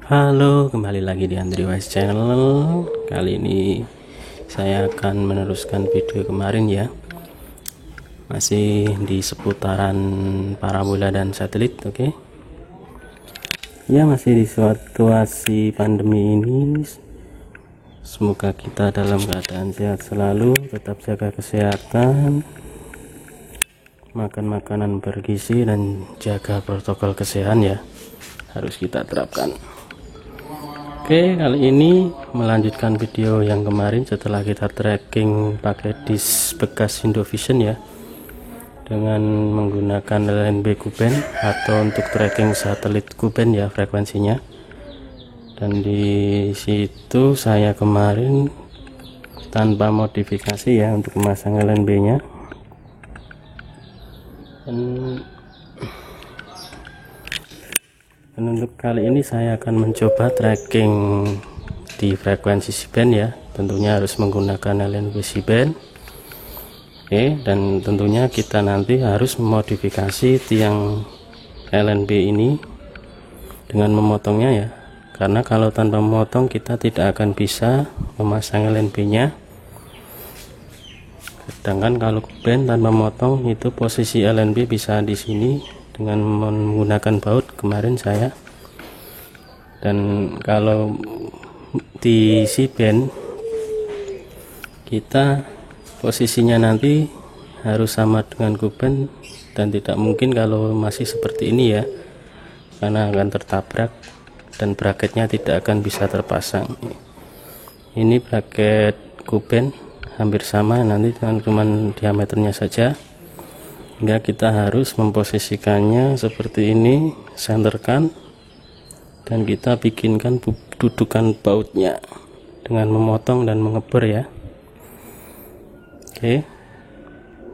Halo, kembali lagi di Andri Wise Channel. Kali ini saya akan meneruskan video kemarin ya. Masih di seputaran parabola dan satelit, oke? Ya, masih di situasi pandemi ini. Semoga kita dalam keadaan sehat selalu, tetap jaga kesehatan, makan makanan bergizi dan jaga protokol kesehatan ya. Harus kita terapkan. Oke, kali ini melanjutkan video yang kemarin setelah kita tracking pakai disk bekas Indovision ya, dengan menggunakan LNB Kuben atau untuk tracking satelit Kuben ya frekuensinya. Dan di situ saya kemarin tanpa modifikasi ya untuk memasang LNB nya. Dan untuk kali ini saya akan mencoba tracking di frekuensi C-band ya. Tentunya harus menggunakan LNB C-band. Oke, dan tentunya kita nanti harus memodifikasi tiang LNB ini dengan memotongnya ya. Karena kalau tanpa memotong kita tidak akan bisa memasang LNB nya. Sedangkan kalau band tanpa memotong itu posisi LNB bisa di sini dengan menggunakan baut kemarin saya. Dan kalau di C-band kita posisinya nanti harus sama dengan Kuben, dan tidak mungkin kalau masih seperti ini ya, karena akan tertabrak dan bracketnya tidak akan bisa terpasang. Ini bracket Kuben hampir sama, nanti cuma diameternya saja. Hingga kita harus memposisikannya seperti ini, senterkan, dan kita bikinkan dudukan bautnya dengan memotong dan mengeber ya. Oke,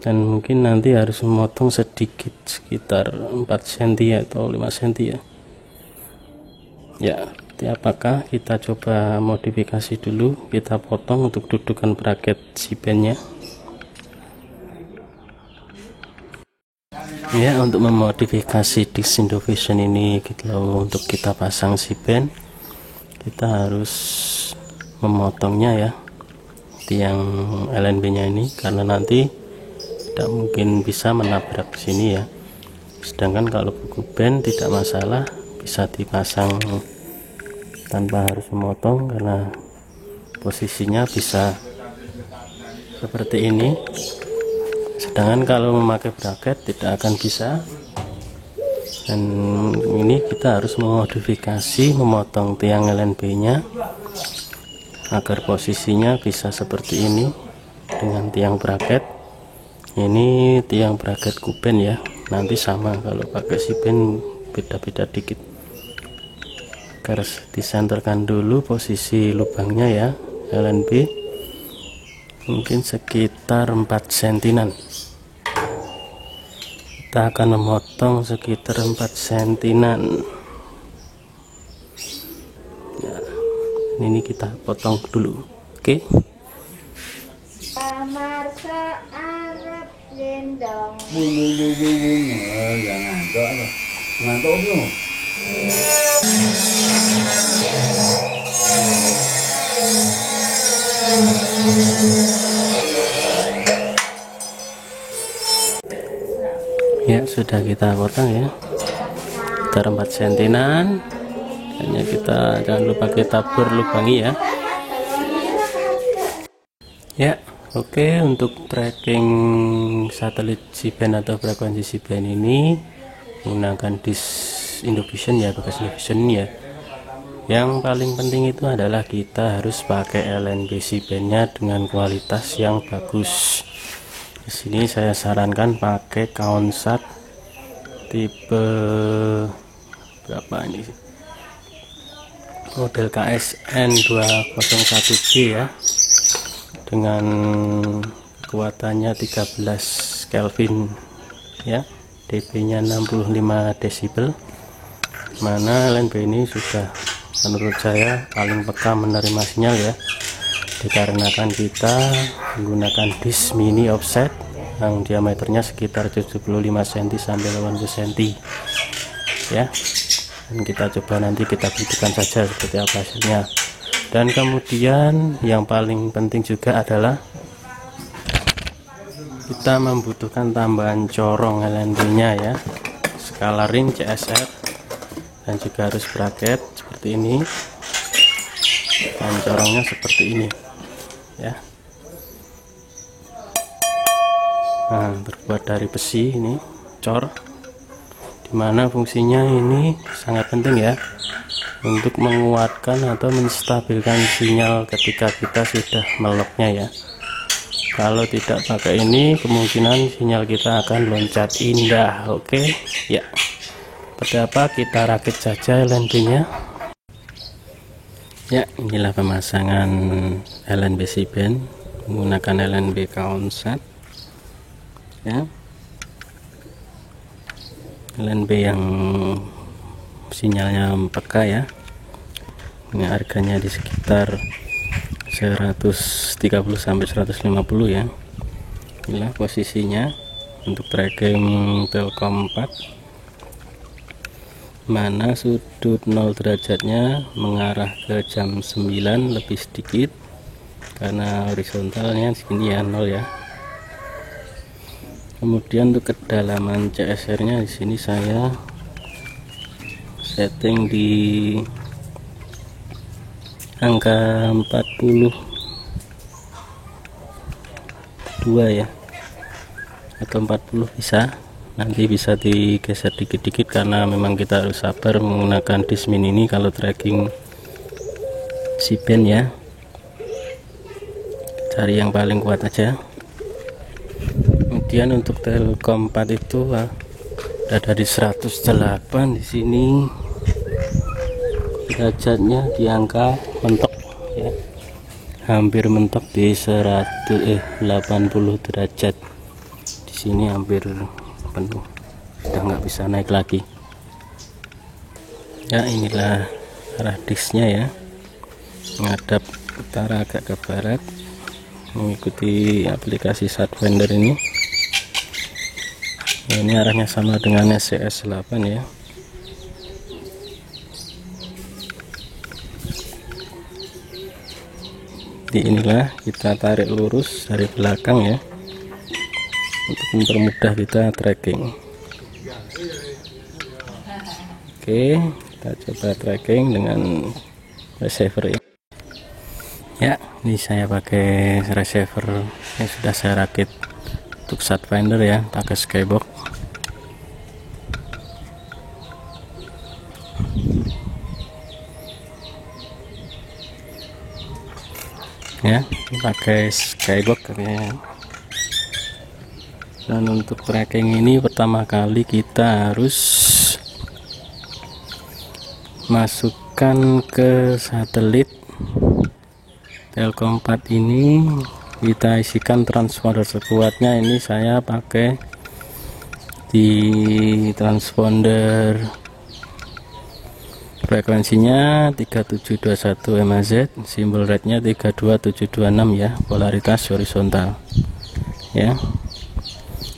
dan mungkin nanti harus memotong sedikit, sekitar 4 cm atau 5 cm ya. Ya, apakah kita coba modifikasi dulu, kita potong untuk dudukan bracket C-band nya ya. Untuk memodifikasi disk Indovision ini untuk kita pasang C-band, kita harus memotongnya ya, tiang LNB nya ini, karena nanti tidak mungkin bisa menabrak sini ya. Sedangkan kalau Kuben tidak masalah, bisa dipasang tanpa harus memotong karena posisinya bisa seperti ini. Sedangkan kalau memakai bracket tidak akan bisa, dan ini kita harus memodifikasi, memotong tiang LNB nya agar posisinya bisa seperti ini dengan tiang bracket. Ini tiang bracket Kuben ya, nanti sama, kalau pakai C-band beda-beda dikit. Harus disenterkan dulu posisi lubangnya ya, LNB mungkin sekitar 4 cm. Kita akan memotong sekitar 4 cm ya. Ini kita potong dulu, oke. Ya, sudah kita potong ya, sekitar 4 cm. Hanya kita jangan lupa kita bor lubangi ya. Ya, oke. Untuk tracking satelit C-band atau frekuensi C-band ini menggunakan disk Indovision ya, bekas Indovision ya. Yang paling penting itu adalah kita harus pakai LNB C-band nya dengan kualitas yang bagus. Di sini saya sarankan pakai Counsat tipe berapa ini, model KSN 201G ya, dengan kekuatannya 13 Kelvin ya, dB nya 65 desibel. Mana LNB ini sudah menurut saya paling peka menerima sinyal ya, dikarenakan kita menggunakan disk mini offset yang diameternya sekitar 75 cm sampai 80 cm ya. dan kita coba nanti kita buktikan saja seperti apa hasilnya. Dan kemudian yang paling penting juga adalah kita membutuhkan tambahan corong LNB nya ya, skala ring CSR, dan juga harus bracket seperti ini, dan corongnya seperti ini ya. Nah, terbuat dari besi ini cor, dimana fungsinya ini sangat penting ya untuk menguatkan atau menstabilkan sinyal ketika kita sudah meloknya ya. Kalau tidak pakai ini kemungkinan sinyal kita akan loncat indah. Oke ya, seperti apa, kita rakit saja LNB nya ya. Inilah pemasangan LNB Si-band menggunakan LNB Kaonsat ya, LNB yang sinyalnya peka ya. Ini harganya di sekitar 130 sampai 150 ya. Inilah posisinya untuk tracking Telkom 4, mana sudut 0 derajatnya mengarah ke jam 9 lebih sedikit, karena horizontalnya segini ya, 0 ya. Kemudian untuk kedalaman CSR nya di sini saya setting di angka 42 ya, atau 40 bisa, nanti bisa digeser dikit-dikit karena memang kita harus sabar menggunakan Discman ini kalau tracking Si-band ya. Cari yang paling kuat aja. Kemudian untuk Telkom 4 itu ada di 108 di sini, derajatnya di angka mentok ya, hampir mentok di 80 derajat. Di sini hampir penuh, sudah nggak bisa naik lagi ya. Inilah arah disknya ya, menghadap utara agak ke barat, mengikuti aplikasi Sidewinder ini ya. Ini arahnya sama dengan SCS 8 ya. Inilah kita tarik lurus dari belakang ya, untuk mempermudah kita tracking. Oke, kita coba tracking dengan receiver ini ya. Ini saya pakai receiver yang sudah saya rakit untuk Sidewinder ya, pakai Skybox ya, pakai Skybox ya. Dan untuk tracking ini pertama kali kita harus masukkan ke satelit Telkom 4 ini, kita isikan transponder sekuatnya. Ini saya pakai di transponder frekuensinya 3721 MHz, simbol rate-nya 32726 ya, polaritas horizontal ya.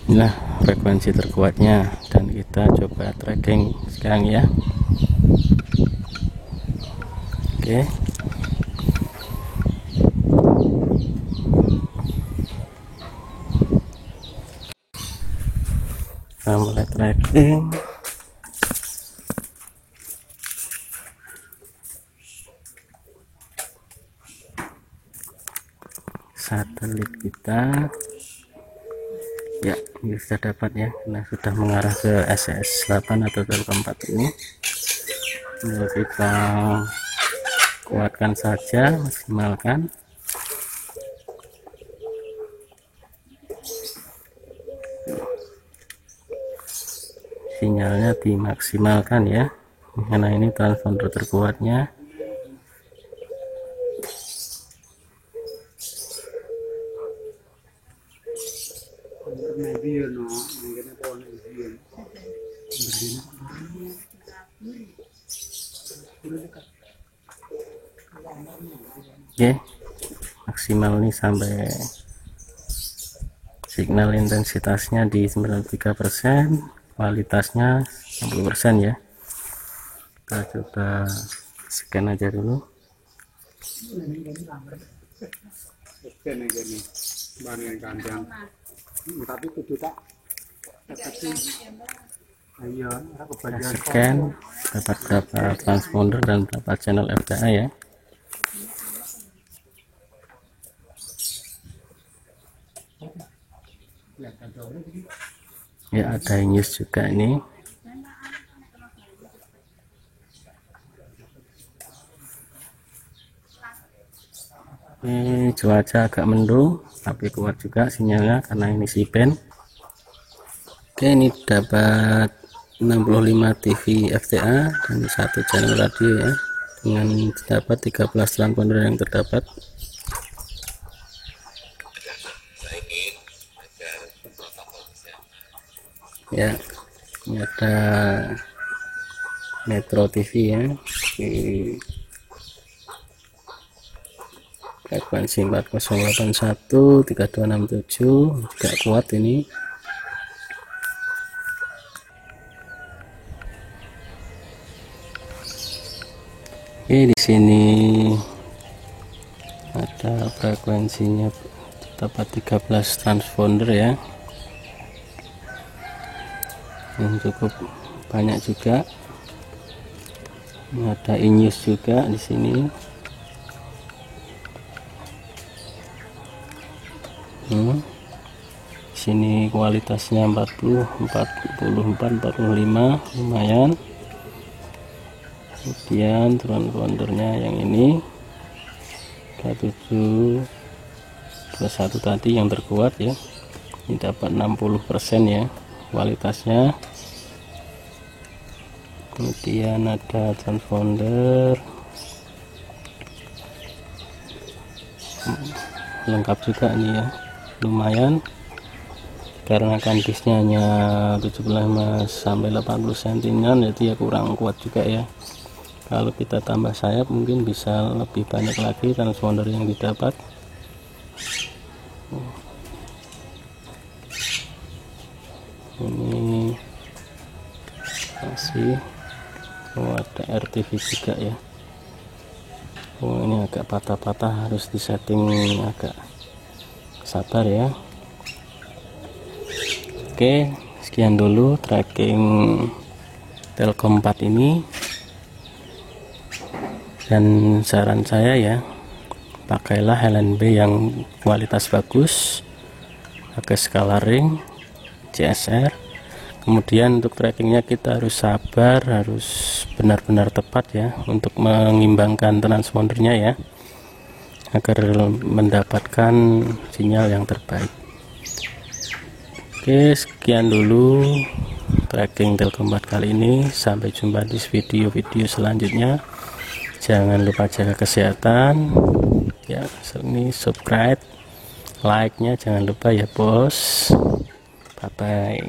Inilah frekuensi terkuatnya, dan kita coba tracking sekarang ya. Oke, kita mulai tracking. Satelit kita ya, ini sudah dapat ya, karena sudah mengarah ke SCS 8 atau Telkom 4 ini. Tinggal kita kuatkan saja, maksimalkan. Sinyalnya dimaksimalkan ya, karena ini transponder terkuatnya. Oke, maksimal nih sampai signal intensitasnya di 93%, kualitasnya 60% ya. Kita coba scan aja dulu. Tapi kudu tak ayo Kita scan dapat berapa transponder dan berapa channel FTA ya. Ya, ada news juga ini. Ini cuaca agak mendung tapi kuat juga sinyalnya karena ini Si Pen. Oke, ini dapat 65 TV FTA dan satu channel radio ya, dengan dapat 13 transponder yang terdapat. Ya, ini ada Metro TV ya di frekuensi 4081 3267, juga kuat ini. Oke, di sini ada frekuensinya dapat 13 transponder ya, yang cukup banyak juga. Ini ada in-use juga di sini. Di sini kualitasnya 40, 44, 45, lumayan. Kemudian transpondernya yang ini 3721 tadi yang terkuat ya, ini dapat 60% ya kualitasnya. Kemudian ada transponder lengkap juga nih ya, lumayan, karena kan disnya hanya 75 sampai 80 cm, jadi ya kurang kuat juga ya. Kalau kita tambah sayap mungkin bisa lebih banyak lagi transponder yang didapat. Ini masih ada RTV juga ya. Ini agak patah-patah, harus disetting agak sabar ya. Oke, sekian dulu tracking Telkom 4 ini. Dan saran saya ya, pakailah LNB yang kualitas bagus, pakai skala ring, CSR. Kemudian untuk trackingnya kita harus sabar, harus benar-benar tepat ya, untuk mengimbangkan transpondernya ya, agar mendapatkan sinyal yang terbaik. Oke, sekian dulu tracking Telkom 4 kali ini. Sampai jumpa di video-video selanjutnya. Jangan lupa jaga kesehatan ya, ini subscribe, like nya jangan lupa ya bos. Bye bye.